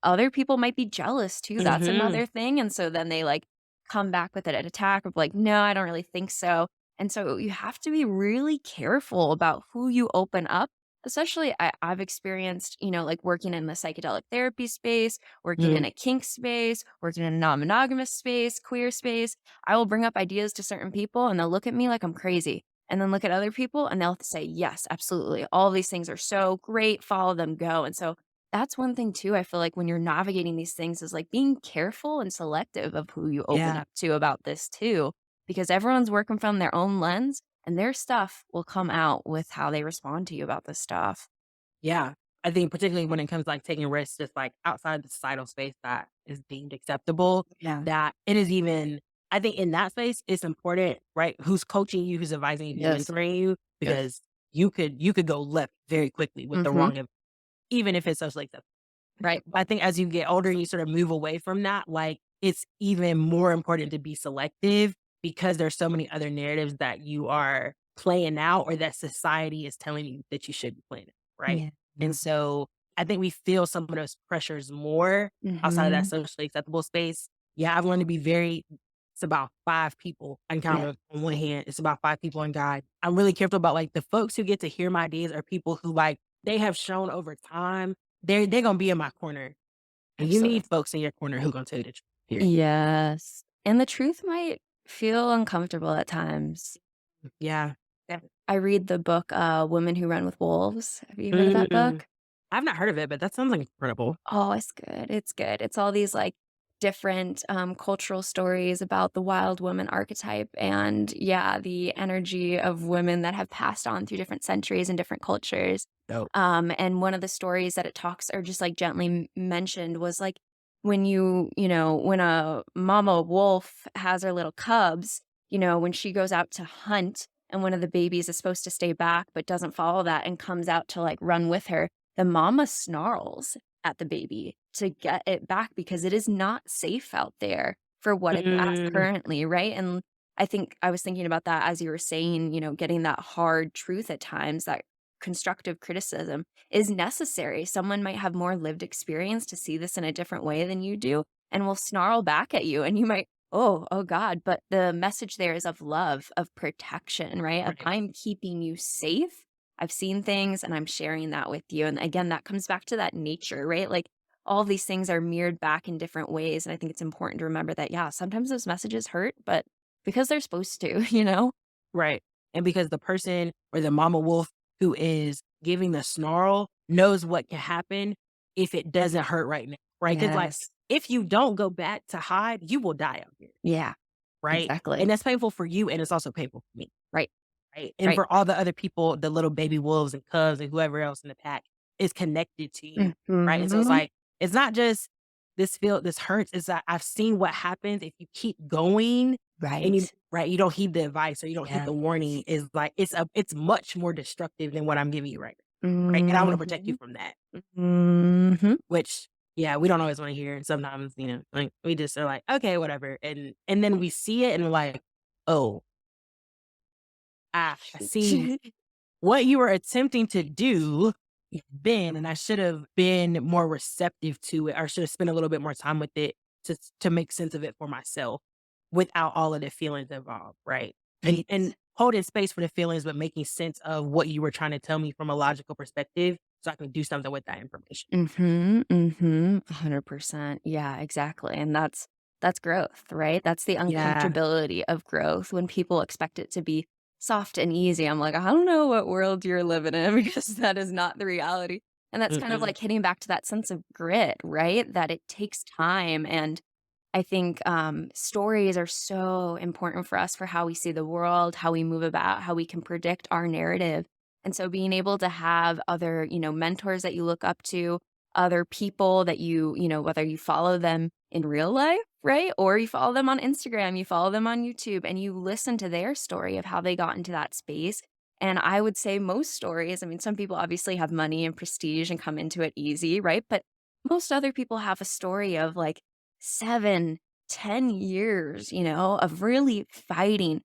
other people might be jealous too. That's Mhm. another thing. And so then they like come back with an attack of like, no, I don't really think so. And so you have to be really careful about who you open up. Especially, I've experienced, like working in the psychedelic therapy space, working in Mhm. a kink space, working in a non monogamous space, queer space. I will bring up ideas to certain people and they'll look at me like I'm crazy and then look at other people and they'll say, yes, absolutely. All these things are so great. Follow them, go. And so that's one thing too. I feel like when you're navigating these things is like being careful and selective of who you open Yeah. up to about this too, because everyone's working from their own lens and their stuff will come out with how they respond to you about this stuff. Yeah. I think particularly when it comes to, like, taking risks just, like, outside the societal space that is deemed acceptable, Yeah. that it is even I think in that space, it's important, right, who's coaching you, who's advising you, who's Yes. mentoring you, Yes. because you could go left very quickly with the Mhm. wrong even if it's socially acceptable. Right. I think as you get older and you sort of move away from that, like, it's even more important to be selective because there's so many other narratives that you are playing out or that society is telling you that you should be playing out, right? Yeah. And so I think we feel some of those pressures more outside of that Mhm. socially acceptable space. Yeah, I've learned to be it's about 5 people I can count Yeah. on one hand. It's about 5 people on God. I'm really careful about like the folks who get to hear my ideas are people who like they have shown over time they're gonna be in my corner, and you Absolutely. need folks in your corner who gonna tell you the truth, period. Yes. And the truth might feel uncomfortable at times. Yeah. Yeah. I read the book, Women Who Run with Wolves. Have you heard of that Mm. book? I've not heard of it, but that sounds like incredible. Oh, it's good, it's good. It's all these, like, different, cultural stories about the wild woman archetype and, yeah, the energy of women that have passed on through different centuries and different cultures. Dope. And one of the stories that it talks or just, like, gently mentioned was, like, when when a mama wolf has her little cubs, when she goes out to hunt and one of the babies is supposed to stay back but doesn't follow that and comes out to, like, run with her, the mama snarls at the baby to get it back because it is not safe out there for what it's at Mm. currently, right? And I think I was thinking about that as you were saying, getting that hard truth at times, that constructive criticism is necessary. Someone might have more lived experience to see this in a different way than you do and will snarl back at you. And you might, oh God. But the message there is of love, of protection, right? Of Right. I'm keeping you safe. I've seen things and I'm sharing that with you. And again, that comes back to that nature, right? Like all of these things are mirrored back in different ways. And I think it's important to remember that, yeah, sometimes those messages hurt, but because they're supposed to, you know? Right. And because the person or the mama wolf who is giving the snarl knows what can happen if it doesn't hurt right now, right? Because like, Yes. if you don't go back to hide, you will die out here, Yeah, right? exactly. And that's painful for you, and it's also painful for me. Right. Right, and Right. for all the other people, the little baby wolves and cubs and whoever else in the pack is connected to you, right? And so it's Mhm. like, It's not just this hurts. It's that I've seen what happens if you keep going and Right. you don't heed the advice or you don't heed Yeah. the warning is like it's much more destructive than what I'm giving you right? And I want to protect you Mhm. from that. Mhm. Which, yeah, we don't always wanna hear, and sometimes, like, we just are like, "Okay, whatever," and then we see it and we're like, "Oh, I see what you were attempting to do then, and I should have been more receptive to it, or should have spent a little bit more time with it to make sense of it for myself without all of the feelings involved," right? And Right. holding space for the feelings, but making sense of what you were trying to tell me from a logical perspective so I can do something with that information. Mhm, mhm, 100%. Yeah, exactly, and that's growth, right? That's the Yeah. uncomfortability of growth when people expect it to be soft and easy. I'm like, "I don't know what world you're living in," because that is not the reality, and that's kind of Mm-mm. like hitting back to that sense of grit, right? That it takes time, and I think, stories are so important for us for how we see the world, how we move about, how we can predict our narrative. And so being able to have other, mentors that you look up to, other people that whether you follow them in real life, right? Or you follow them on Instagram, you follow them on YouTube, and you listen to their story of how they got into that space. And I would say most stories, I mean, some people obviously have money and prestige and come into it easy, right? But most other people have a story of like 7, 10 years, of really fighting,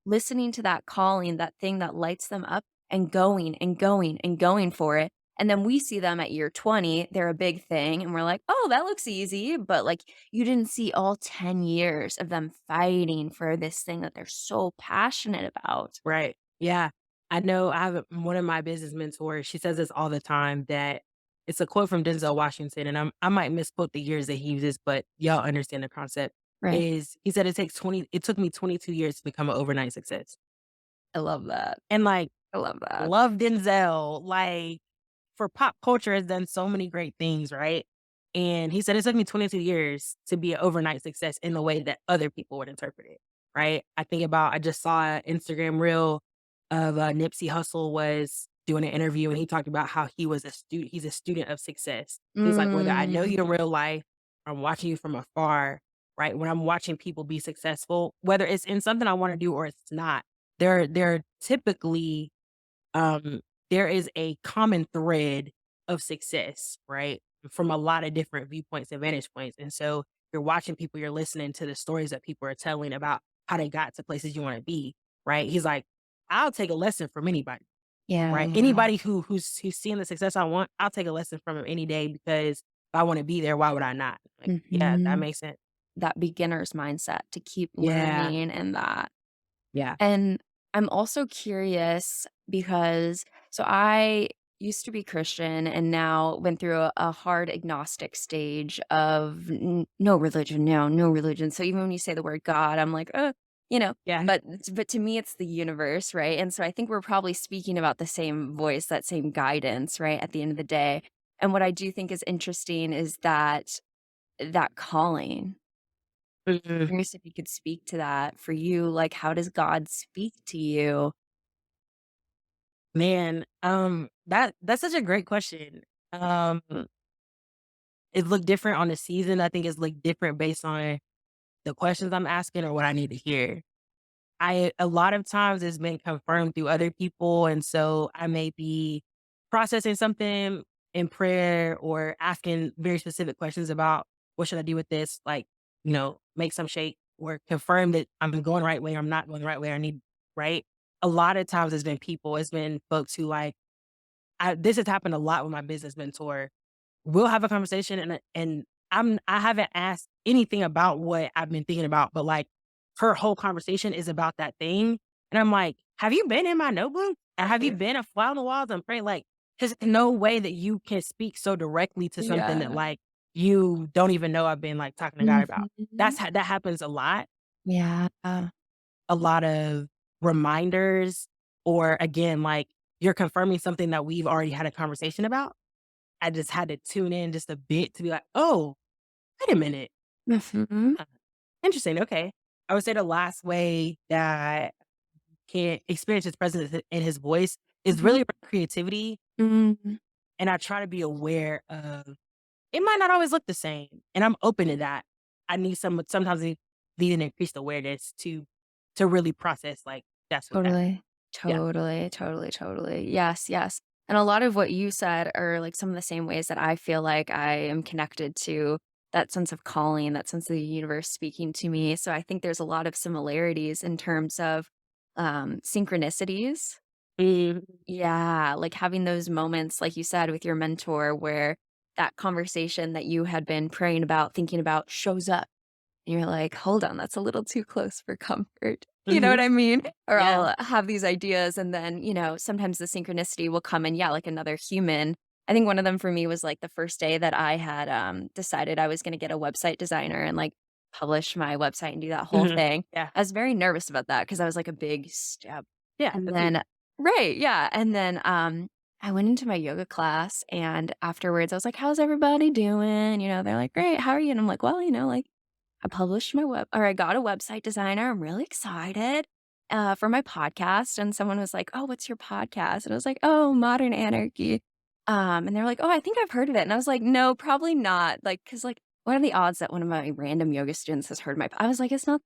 listening to that calling, that thing that lights them up and going and going and going for it. And then we see them at year 20, they're a big thing, and we're like, "Oh, that looks easy." But like you didn't see all 10 years of them fighting for this thing that they're so passionate about. Right. Yeah. I know one of my business mentors, she says this all the time that it's a quote from Denzel Washington, and I might misquote the years that he uses, but y'all understand the concept. Right. Is he said it took me 22 years to become an overnight success. I love that. And like, I love that. love Denzel. Like, for pop culture has done so many great things, right? And he said it took me 22 years to be an overnight success in the way that other people would interpret it, right? I just saw an Instagram reel of Nipsey Hussle was doing an interview and he talked about how he's a student of success. He's like, whether I know Mm, you in real life, or I'm watching you from afar, right? When I'm watching people be successful, whether it's in something I want to do or it's not, they're typically um, there is a common thread of success, right? From a lot of different viewpoints and vantage points. And so you're watching people, you're listening to the stories that people are telling about how they got to places you want to be, right? He's like, I'll take a lesson from anybody, right? yeah. Anybody who's seeing the success I want, I'll take a lesson from him any day because if I want to be there, why would I not? Like, yeah, that Mhm. makes sense. That beginner's mindset to keep Yeah. learning and that. Yeah. And I'm also curious because I used to be Christian and now went through a hard agnostic stage of no religion, no religion. So even when you say the word God, I'm like, Yeah. but to me it's the universe, right? And so I think we're probably speaking about the same voice, that same guidance, right? At the end of the day. And what I do think is interesting is that calling. Mhm. Curious if you could speak to that for you, like, how does God speak to you? Man, that's such a great question. It looked different on the season. I think it's looked different based on the questions I'm asking or what I need to hear. I A lot of times it's been confirmed through other people, and so I may be processing something in prayer or asking very specific questions about what should I do with this, like, make some shake or confirm that I'm going the right way or I'm not going the right way. I need right. A lot of times it's been folks who like this has happened a lot with my business mentor. We'll have a conversation and I haven't asked anything about what I've been thinking about, but, like, her whole conversation is about that thing, and I'm like, "Have you been in my notebook? Or have you been a fly on the walls and praying?" Like, there's no way that you can speak so directly to something that, Yeah. like, you don't even know I've been, like, talking to God about. Mhm. That happens a lot. Yeah. A lot of reminders or, again, like, you're confirming something that we've already had a conversation about. I just had to tune in just a bit to be like, "Oh, wait a minute. Mhm. Huh, interesting, okay." I would say the last way that can experience his presence in his voice is Mhm. really about creativity, Mhm. and I try to be aware of it might not always look the same. And I'm open to that. I need sometimes I need an increased awareness to really process like that's what that Totally. yeah. Totally, totally, totally. Yes, yes. And a lot of what you said are like some of the same ways that I feel like I am connected to that sense of calling, that sense of the universe speaking to me. So I think there's a lot of similarities in terms of synchronicities. Mhm. Yeah, like having those moments, like you said, with your mentor, where that conversation that you had been praying about, thinking about shows up. And you're like, hold on, that's a little too close for comfort. You know what Mhm. I mean? Or Yeah. I'll have these ideas and then, sometimes the synchronicity will come in, yeah, like another human. I think one of them for me was like the first day that I had decided I was going to get a website designer and like publish my website and do that whole Mhm. thing. Yeah. I was very nervous about that because I was like a big step. Yeah. And That's huge. then, right, yeah. And then I went into my yoga class and afterwards I was like, how's everybody doing? They're like, great, how are you? And I'm like, well, like, I got a website designer. I'm really excited for my podcast. And someone was like, "Oh, what's your podcast?" And I was like, "Oh, Modern Anarchy." And they're like, "Oh, I think I've heard of it." And I was like, "No, probably not." Like, because like, what are the odds that one of my random yoga students has heard I was like, it's not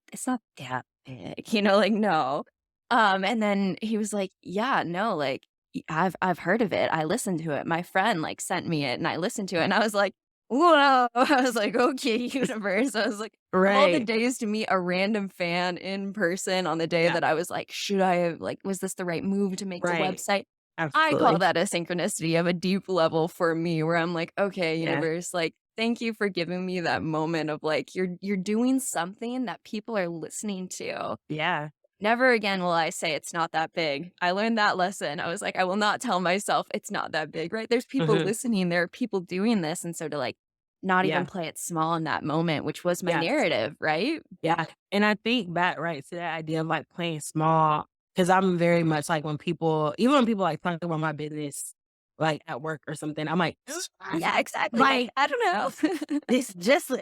that big, like, no. And then he was like, "Yeah, no, like, I've heard of it. I listened to it. My friend like sent me it, and I listened to it." And I was like, whoa. I was like, "Okay, universe." I was like, of all the Right. days to meet a random fan in person on the day Yeah. that I was like, "Should I have like, was this the right move to make the Right. website?" I call Absolutely. that a synchronicity of a deep level for me where I'm like, "Okay, Yeah. universe, like, thank you for giving me that moment of like, you're doing something that people are listening to." Yeah. Never again will I say it's not that big. I learned that lesson. I was like, I will not tell myself it's not that big, right? There's people Mhm. listening, there are people doing this. And so to like not even Yeah. play it small in that moment, which was my Yes. narrative, right? Yeah. And I think back, right, to that idea of like playing small, because I'm very much like even when people like talk about my business, like at work or something, I'm like, Yeah, exactly. Like, like, I don't know.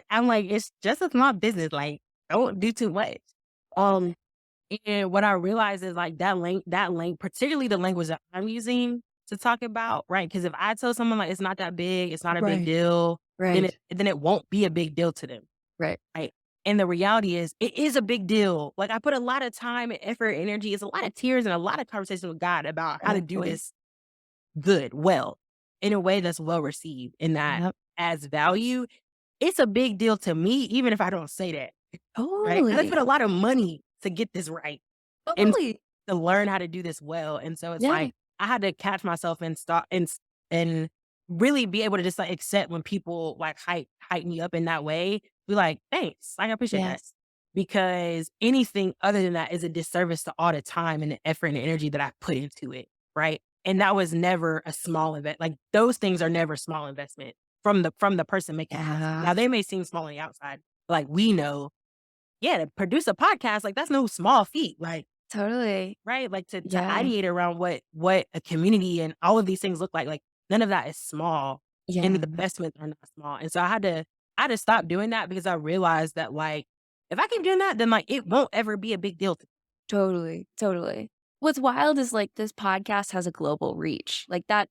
I'm like, it's just a small business. Like, don't do too much. Um, and what I realize is like that link, particularly the language that I'm using to talk about, right? Because if I tell someone like it's not that big, it's not a big Right. deal, then Right. it won't be a big deal to them. Right. Right. And the reality is it is a big deal. Like I put a lot of time and effort, energy. It's a lot of tears and a lot of conversation with God about how to do Totally. this good, well, in a way that's well received and that Yep. adds value. It's a big deal to me, even if I don't say that. Right. 'Cause I put Totally. a lot of money to get this right and Totally. to learn how to do this well. And so it's Yeah. like I had to catch myself and stop and really be able to just like accept when people like hype me up in that way. Be like, thanks. Like, I appreciate that. Yes. Because anything other than that is a disservice to all the time and the effort and the energy that I put into it. Right. And that was never a small investment. Like those things are never small investment from the person making the content. Yeah. Now they may seem small on the outside, but like we know, yeah, to produce a podcast, like that's no small feat. Like, Totally. right? Like to Yeah. ideate around what a community and all of these things look like none of that is small and the Yeah. investments are not small. And so I had to stop doing that because I realized that like if I keep doing that, then like it won't ever be a big deal to Totally, totally. What's wild is, like, this podcast has a global reach. Like, that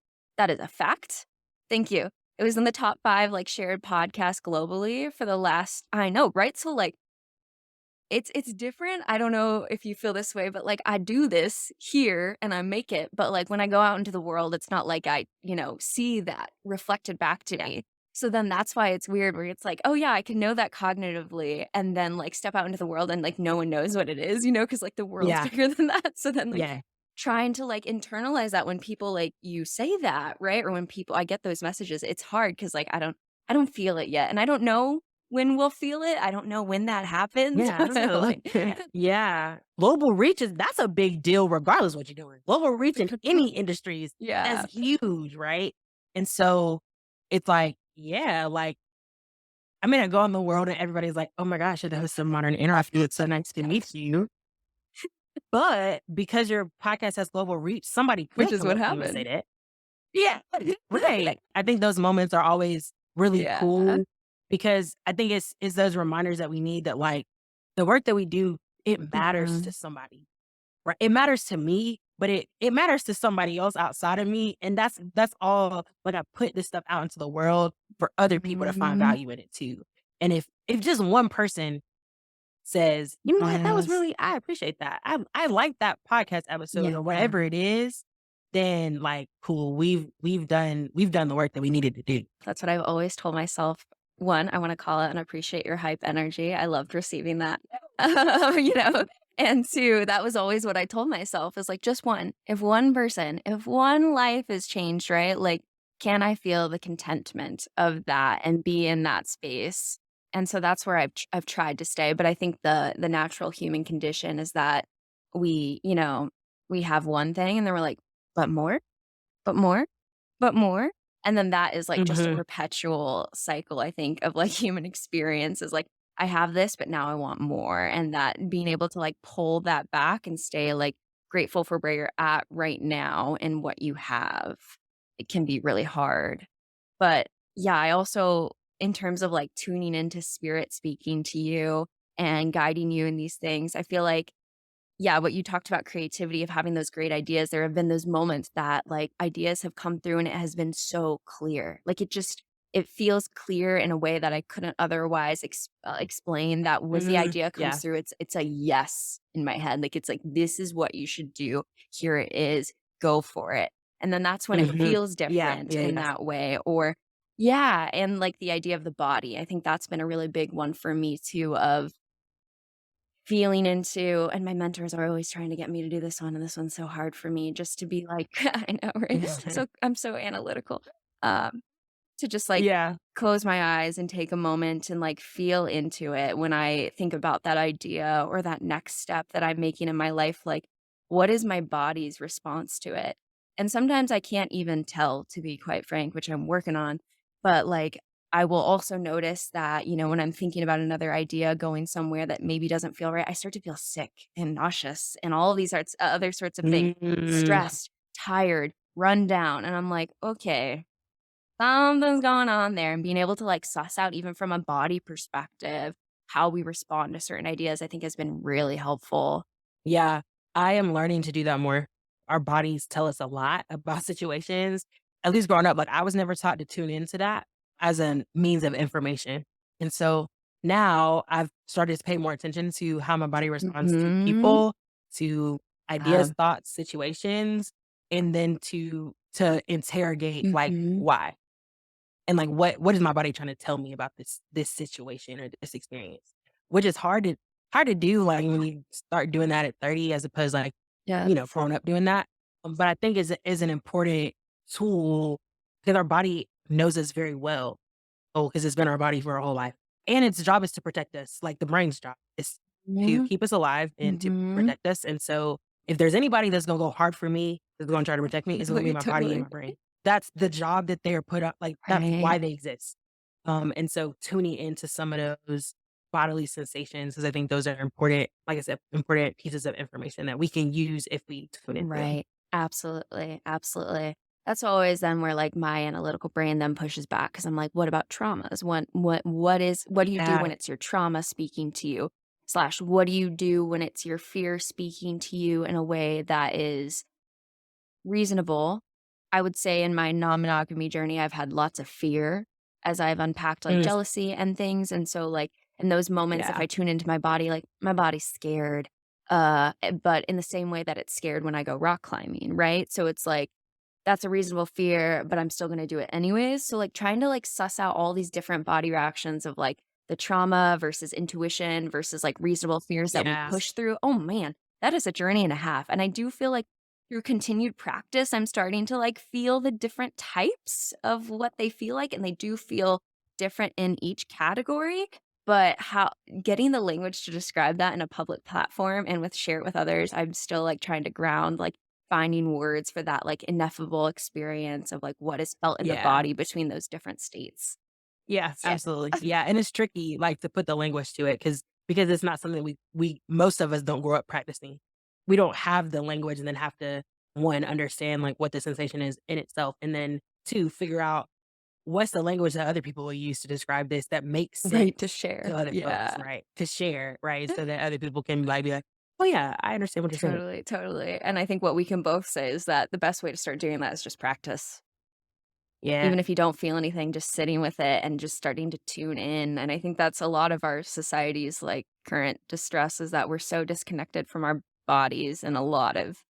is a fact. Thank you. It was in the top 5, like, shared podcasts globally for the last I know, right? So, like, it's different. I don't know if you feel this way, but, like, I do this here and I make it, but, like, when I go out into the world, it's not like I, see that reflected back to me. So then that's why it's weird where it's like, "Oh, yeah, I can know that cognitively," and then, like, step out into the world and, like, no one knows what it is, because like, the world's yeah. bigger than that. So then, like, Yeah. trying to, like, internalize that when people, like, you say that, right? Or when people I get those messages, it's hard because like, I don't feel it yet, and I don't know when we'll feel it. I don't know when that happens. Yeah, Like yeah. Global reach that's a big deal regardless of what you're doing. Global reach in any industries, yeah. that's huge, right? And so it's like, yeah, like I mean, I go in the world and everybody's like, "Oh my gosh, you're the host of Modern Interactive. It's so nice to meet you." But because your podcast has global reach, somebody Which could is come what up to you and say happened. that. Yeah, right. I think those moments are always really Yeah. cool because I think it's those reminders that we need that like the work that we do, it matters to Mhm. somebody, right? It matters to me but it matters to somebody else outside of me. And that's all, like, I put this stuff out into the world for other people to find Mhm. value in it too. And if just one person says, "You know what? That was Yes. really I appreciate that. I like that podcast episode," Yeah. or whatever it is, then, like, cool, we've done the work that we needed to do. That's what I've always told myself. One, I wanna call it and appreciate your hype energy. I loved receiving that. You know? And two, that was always what I told myself is like, just one. If one person, if one life is changed, right? Like, can I feel the contentment of that and be in that space? And so that's where I've tried to stay. But I think the natural human condition is that we have one thing and then we're like, but more, but more, but more. And then that is, like, just a Mhm, perpetual cycle, I think, of, like, human experience is, like, I have this, but now I want more, and that being able to, like, pull that back and stay, like, grateful for where you're at right now and what you have, it can be really hard. But, yeah, I also in terms of, like, tuning into spirit speaking to you and guiding you in these things, I feel like yeah, what you talked about creativity of having those great ideas, there have been those moments that, like, ideas have come through and it has been so clear. Like, it feels clear in a way that I couldn't otherwise explain that was the mhm, idea comes yeah, through, it's a yes in my head. Like, it's like, "This is what you should do. Here it is. Go for it." And then that's when it mhm, feels yeah, different yeah, in yeah. that way or yeah, and, like, the idea of the body. I think that's been a really big one for me too of feeling into and my mentors are always trying to get me to do this one, and this one's so hard for me just to be like I know, right? So I'm so analytical. Um, to just, like, Yeah, close my eyes and take a moment and, like, feel into it when I think about that idea or that next step that I'm making in my life, like, what is my body's response to it? And sometimes I can't even tell, to be quite frank, which I'm working on, but, like, I will also notice that, when I'm thinking about another idea going somewhere that maybe doesn't feel right, I start to feel sick and nauseous and all of these other sorts of things, mm, stressed, tired, run down, and I'm like, "Okay, something's going on there," and being able to, like, suss out even from a body perspective how we respond to certain ideas, I think has been really helpful. yeah, I am learning to do that more. Our bodies tell us a lot about situations. At least growing up, like, I was never taught to tune into that as a means of information. And so now I've started to pay more attention to how my body responds to Mhm. people, to ideas, Um, thoughts, situations, and then to interrogate, like, mhm. why? And, like, what is my body trying to tell me about this situation or this experience? Which is hard to do, like, when you start doing that at 30 as opposed, like, Yes. growing up doing that. But I think is an important tool because our body knows us very well. Oh, because 'cause it's been our body for our whole life. And its job is to protect us, like the brain's job is to Yeah. keep us alive and to Mhm. protect us, and so if there's anybody that's gonna go hard for me, that's gonna try to protect me, it's gonna be Totally, my body and totally. my brain. That's the job that they are put up like, that's Right. why they exist. And so tuning into some of those bodily sensations, because I think those are important, like I said, important pieces of information that we can use if we tune into them. Right. Absolutely, absolutely. That's always then where, like, my analytical brain then pushes back because 'cause I'm like, "What about traumas? What do you do when Yeah. it's your trauma speaking to you? Slash, what do you do when it's your fear speaking to you in a way that is reasonable?" I would say in my non-monogamy journey, I've had lots of fear as I've unpacked, like, Mm, jealousy and things, and so, like, in those moments, if yeah. I tune into my body, like, my body's scared, but in the same way that it's scared when I go rock climbing, right? So it's like, that's a reasonable fear, but I'm still gonna do it anyways. So, like, trying to, like, suss out all these different body reactions of, like, the trauma versus intuition versus, like, reasonable fears that we Yeah. push through. Oh, man, that is a journey and a half, and I do feel like through continued practice, I'm starting to, like, feel the different types of what they feel like, and they do feel different in each category, but how getting the language to describe that in a public platform and share it with others, I'm still, like, trying to ground, like, finding words for that, like, ineffable experience of, like, what is felt in the Yeah. body between those different states. Yeah, Yeah. absolutely. Yeah, and it's tricky, like, to put the language to it because it's not something we most of us don't grow up practicing. We don't have the language and then have to, 1, understand, like, what the sensation is in itself, and then 2, figure out what's the language that other people will use to describe this that makes Right, to sense to share. other folks, Yeah. right? To share, right? So that other people can, like, be like, Oh, yeah, I understand what you're saying. Totally, totally. And I think what we can both say is that the best way to start doing that is just practice. Yeah. Even if you don't feel anything, just sitting with it and just starting to tune in. And I think that's a lot of our society's like current distress is that we're so disconnected from our bodies in a lot of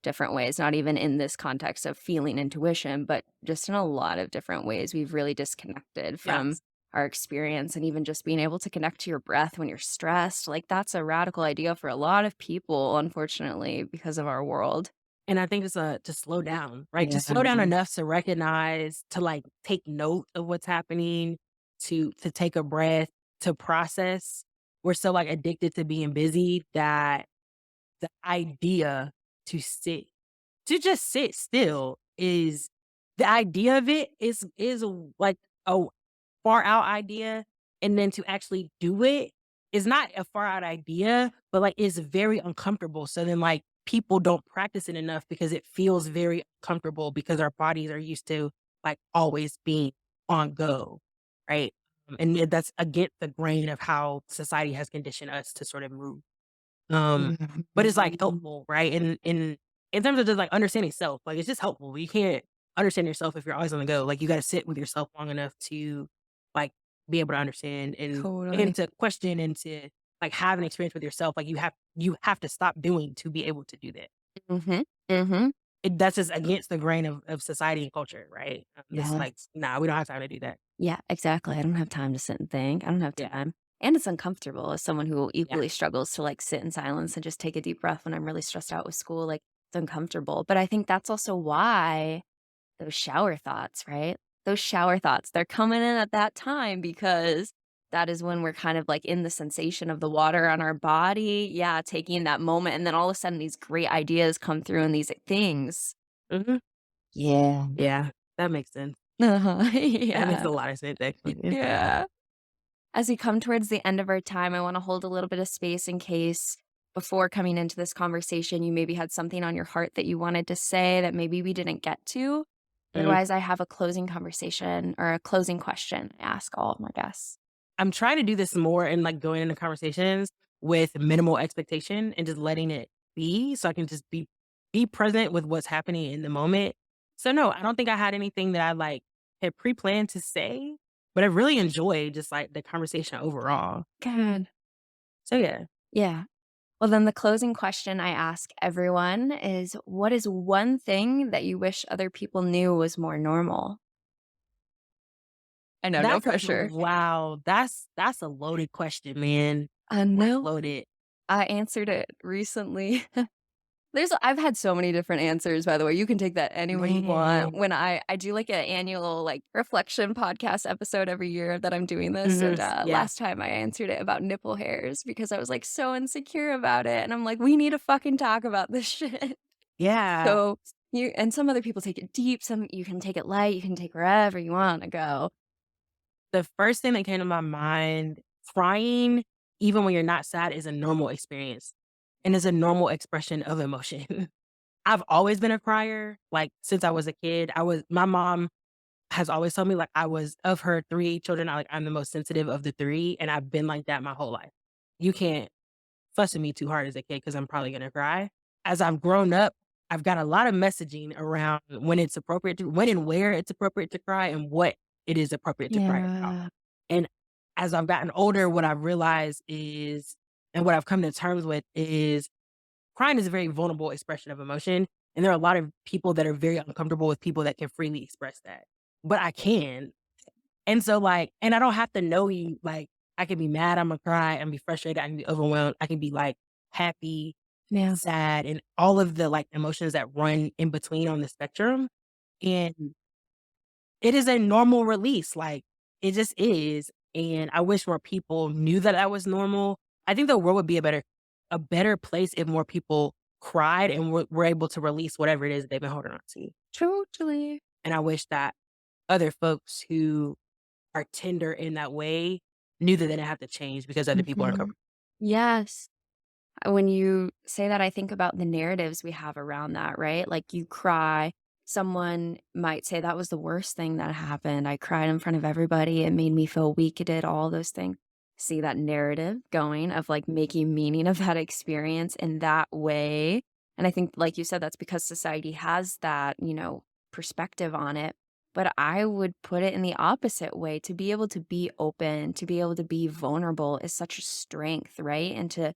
different ways, not even in this context of feeling intuition, but just in a lot of different ways. We've really disconnected from Yes. our experience and even just being able to connect to your breath when you're stressed. Like that's a radical idea for a lot of people, unfortunately, because of our world. And I think it's, to slow down, right? To Yeah. slow down enough to recognize, to, like, take note of what's happening, to take a breath, to process. We're so, like, addicted to being busy that the idea to sit to just sit still is the idea of it is, like, a far out idea, and then to actually do it is not a far out idea, but, like, it's very uncomfortable, so then, like, people don't practice it enough because it feels very uncomfortable because our bodies are used to, like, always being on go, right? That's against the grain of how society has conditioned us to sort of move. But it's, like, helpful, right? In terms of just, like, understanding self, like, it's just helpful. You can't understand yourself if you're always on the go. Like, you gotta sit with yourself long enough to, like, be able to understand and Totally. to question and to, like, have an experience with yourself. Like, you have to stop doing to be able to do that. Mhm. Mhm. That's just against the grain of society and culture, right? It's like, Yes. "Nah, we don't have time to do that." Yeah, exactly. I don't have time to sit and think. I don't have Yeah, time. And it's uncomfortable as someone who yeah. equally struggles to like sit in silence and just take a deep breath when I'm really stressed out with school. Like it's uncomfortable. But I think that's also why those shower thoughts, right? Those shower thoughts, they're coming in at that time because that is when we're kind of like in the sensation of the water on our body. Yeah, taking that moment. And then all of a sudden, these great ideas come through and these things. Mhm. Yeah. Yeah, that makes sense. Uh-huh. That makes Yeah. a lot of sense, actually, yeah. Yeah. As we come towards the end of our time, I want to hold a little bit of space in case before coming into this conversation, you maybe had something on your heart that you wanted to say that maybe we didn't get to. Mm. Otherwise, I have a closing conversation or a closing question I ask all of my guests. I'm trying to do this more and, like, going into conversations with minimal expectation and just letting it be so I can just be present with what's happening in the moment. So, no, I don't think I had anything that I, like, had pre-planned to say, but I really enjoyed just, like, the conversation overall. Good. So, yeah. Yeah. Well, then the closing question I ask everyone is what is one thing that you wish other people knew was more normal? I know, no That's a pressure. wow, that's a loaded question, man. That's No, loaded. I answered it recently. I've had so many different answers, by the way. You can take that any way you want. Man. When I do, like, an annual, like, reflection podcast episode every year that I'm doing this, and, Mhm. Yeah. last time I answered it about nipple hairs because I was, like, so insecure about it, and I'm like, "We need to fucking talk about this shit." Yeah. So, some other people take it deep, some you can take it light, you can take wherever you wanna go. The first thing that came to my mind, crying, even when you're not sad, is a normal experience and is a normal expression of emotion. I've always been a crier, like, since I was a kid. My mom has always told me, like, I was of her 3 children, I'm the most sensitive of the 3, and I've been like that my whole life. You can't fuss at me too hard as a kid because 'cause I'm probably gonna cry. As I've grown up, I've got a lot of messaging around when and where it's appropriate to cry and what it is appropriate to cry about. Yeah. And as I've gotten older, what I've realized is and what I've come to terms with is crying is a very vulnerable expression of emotion, and there are a lot of people that are very uncomfortable with people that can freely express that. But I can. And so, like and I don't have to know you, like, I can be mad, Imma cry, I can be frustrated, I can be overwhelmed, I can be, like, happy, Yeah. sad, and all of the, like, emotions that run in between on the spectrum, and it is a normal release, like, it just is, and I wish more people knew that that was normal. I think the world would be a better place if more people cried and were able to release whatever it is they've been holding on to, Totally. and I wish that other folks who are tender in that way knew that they didn't have to change because other people are Mhm. uncomfortable. Yes. When you say that, I think about the narratives we have around that, right? Like you cry, someone might say that was the worst thing that happened. I cried in front of everybody. It made me feel weak. It did all those things. see that narrative going of like making meaning of that experience in that way. And I think, like you said, that's because society has that, perspective on it. But I would put it in the opposite way. To be able to be open, to be able to be vulnerable is such a strength, right? And to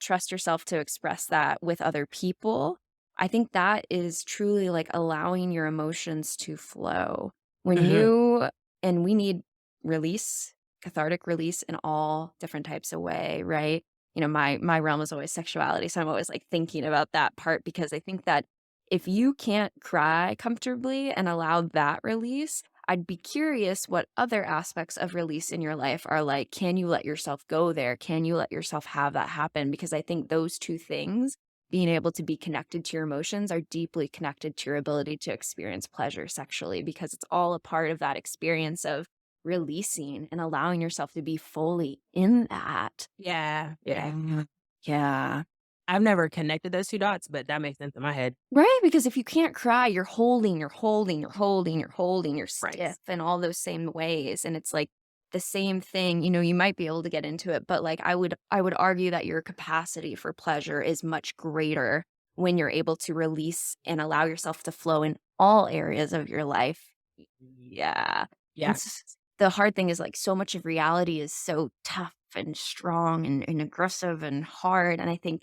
trust yourself to express that with other people, I think that is truly like allowing your emotions to flow. When Hmm. you, and we need release, cathartic release in all different types of way, right? My realm is always sexuality, so I'm always like thinking about that part because I think that if you can't cry comfortably and allow that release, I'd be curious what other aspects of release in your life are like. Can you let yourself go there? Can you let yourself have that happen? Because I think those two things, being able to be connected to your emotions, are deeply connected to your ability to experience pleasure sexually, because it's all a part of that experience of releasing and allowing yourself to be fully in that. Yeah. Yeah. Yeah. I've never connected those two dots, but that makes sense in my head. Right, because if you can't cry, you're holding, you're Right. stiff in all those same ways, and it's like the same thing, you might be able to get into it, but like I would argue that your capacity for pleasure is much greater when you're able to release and allow yourself to flow in all areas of your life. Yeah. And Yeah. the hard thing is like so much of reality is so tough and strong and aggressive and hard, and I think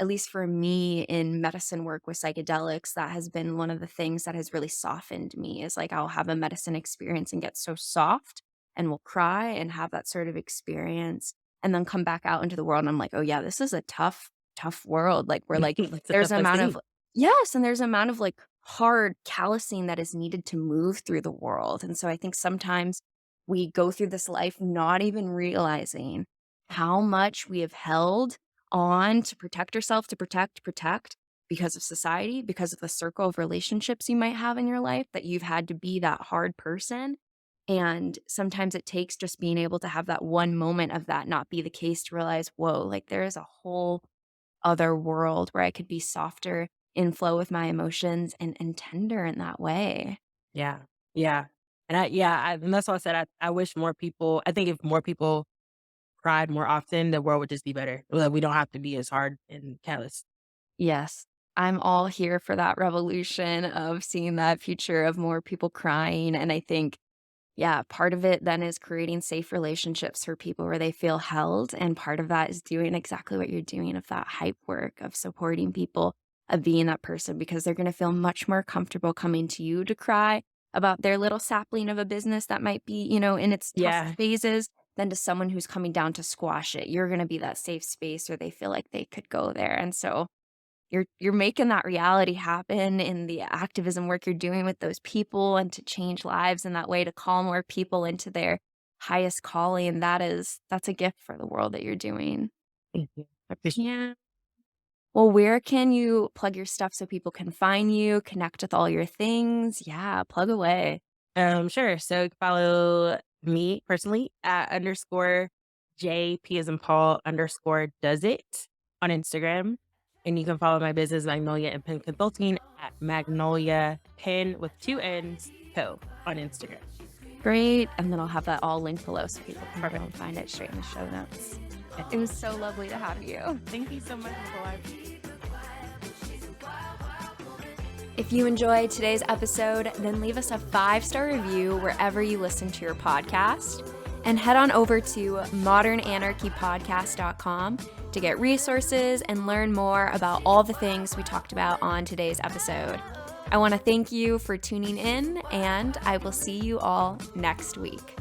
at least for me in medicine work with psychedelics, that has been one of the things that has really softened me is like I'll have a medicine experience and get so soft and will cry and have that sort of experience and then come back out into the world and I'm like, oh yeah, this is a tough, tough world. Like we're like, It's a there's tough an place to amount be. of, yes, and there's an amount of like hard callousing that is needed to move through the world. And so I think sometimes we go through this life not even realizing how much we have held on to protect yourself, to protect because of society, because of the circle of relationships you might have in your life, that you've had to be that hard person. And sometimes it takes just being able to have that one moment of that not be the case to realize, whoa, like there is a whole other world where I could be softer in flow with my emotions and tender in that way. Yeah. Yeah. And that's why I said I wish more people, I think if more people cried more often, the world would just be better. Like, we don't have to be as hard and callous. Yes. I'm all here for that revolution of seeing that future of more people crying. And I think, yeah, part of it then is creating safe relationships for people where they feel held. And part of that is doing exactly what you're doing of that hype work, of supporting people, of being that person, because they're going to feel much more comfortable coming to you to cry about their little sapling of a business that might be, in its tough Yeah. phases than to someone who's coming down to squash it. You're going to be that safe space where they feel like they could go there. And so you're making that reality happen in the activism work you're doing with those people and to change lives in that way, to call more people into their highest calling. That's a gift for the world that you're doing. Thank you. I appreciate Yeah. Well, where can you plug your stuff so people can find you, connect with all your things? Yeah, plug away. Sure. So you can follow me personally at underscore JP as in Paul underscore does it on Instagram. And you can follow my business, Magnolia and Pen Consulting, at Magnolia Pen with two N's Co on Instagram. Great. And then I'll have that all linked below so people can go Perfect. and find it straight in the show notes. It was so lovely to have you. Thank you so much, Nicole. If you enjoyed today's episode, then leave us a 5-star review wherever you listen to your podcast. And head on over to modernanarchypodcast.com to get resources and learn more about all the things we talked about on today's episode. I want to thank you for tuning in, and I will see you all next week.